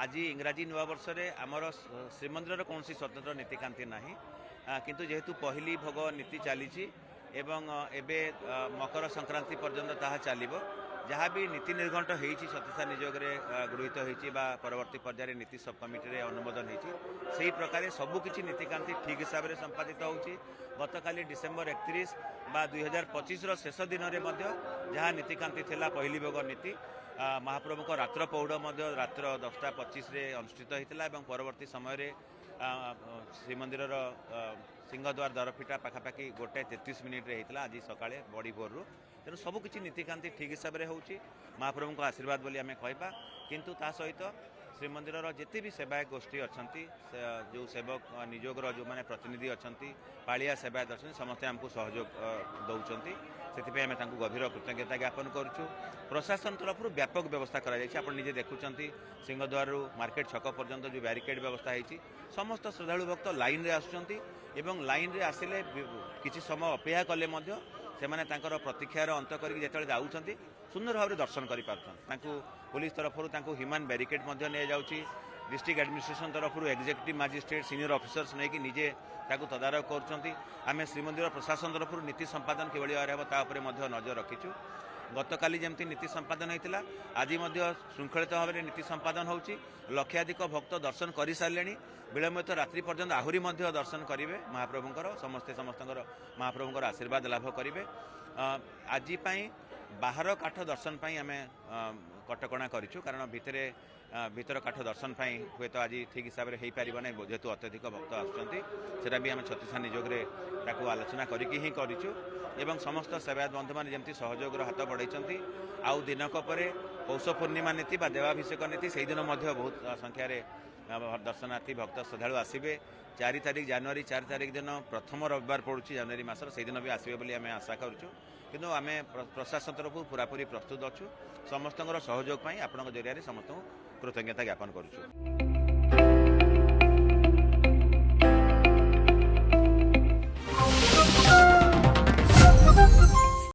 आज इंग्राजी नूआवर्ष आमर श्रीमंदिर कौन स्वतंत्र नीतिकांति ना किंतु जेहेतु पहली भोग नीति चली एबे मकर संक्रांति पर्यंत ताहा चलिबो जहाँ भी नीति निर्घंट होती सत्यसा नियोग गृहीत होती परवर्ती पर्यायर नीति सब कमिटी अनुमोदन होती प्रकार सबकि नीतिकांति ठीक हिसाब से संपादित होती गतकाली डिसेम्बर 31 बा 2025 शेष दिन में जहाँ नीतिकांति थिला पहली भोग नीति महाप्रभु को रात्र पौड़ रात्र 10:25 अनुष्ठित होता है परवर्ती समय श्रीमंदिर सिंहद्वार दरफिटा पाखापाखि 1:33 होता आज सकाଳେ बड़ी भोरु तेणु सबकि नीतिकांति ठीक हिसाब से होची महाप्रभु को आशीर्वाद बोली आम कहवा किंतु ता सहित श्रीमंदिर जिते भी सेवायक गोष्ठी अच्छा जो सेवक निजोगर जो मैंने प्रतिनिधि अच्छा पालिया सेवायत अच्छा समस्ते आमको सहयोग दौरान से आम गभीर कृतज्ञता ज्ञापन करुँ प्रशासन तरफ व्यापक व्यवस्था करजे देखुं सिंहद्वार मार्केट छक पर्यंत जो बैरिकेड व्यवस्था होती समस्त श्रद्धालु भक्त लाइन रे आसुचंती एवं लाइन रे आसिले किसी समय अपेक्षा कले से प्रतीक्षार अंत करके जिते जाऊँच सुंदर भाव दर्शन कर पुलिस तरफ ह्यूमान बैरिकेड नहीं डिस्ट्रिक्ट एडमिनिस्ट्रेशन तरफ एक्जिक्यूटिव मजिस्ट्रेट सीनियर ऑफिसर्स नहीं कि निजे तदारक करें श्रीमंदिर प्रशासन तरफ नीति संपादन किभली भाव में नजर रखीचु गतकाली जमती नीति संपादन होता आज श्रृंखलित भाव में नीति संपादन होची लक्षाधिक भक्त दर्शन कर सारे विलंबित रात्रि पर्यंत आहरी दर्शन करेंगे महाप्रभुंर समस्ते समस्त महाप्रभुंर आशीर्वाद लाभ करेंगे आज बाहर काठ दर्शन आम कटकणा करूँ कारण भीतर काठ दर्शन हुए तो आज ठीक हिसाब से हो पार ना जेहेतु अत्यधिक भक्त आसुँचा भी आम छत्तीसा निजोगे आलोचना करी करूँ समस्त सेवायत बंधु मैंने जमी सहयोग हाथ बढ़ाई आउ दिनक पर पौष पूर्णिमा नीति देवाभिषेक नीति से दिन बहुत संख्यार दर्शनार्थी भक्त श्रद्धालु आसवे 4 तारिख जनवरी 4 तारिख दिन प्रथम रविवार पड़ुची जनवरी मासर से दिन भी आसवे बोली आम आशा करूँ किंतु आम प्रशासन तरफ पूरापूरी प्रस्तुत अच्छु समस्त सहयोग आपण जरिया समस्त कृतज्ञता ज्ञापन करुँ।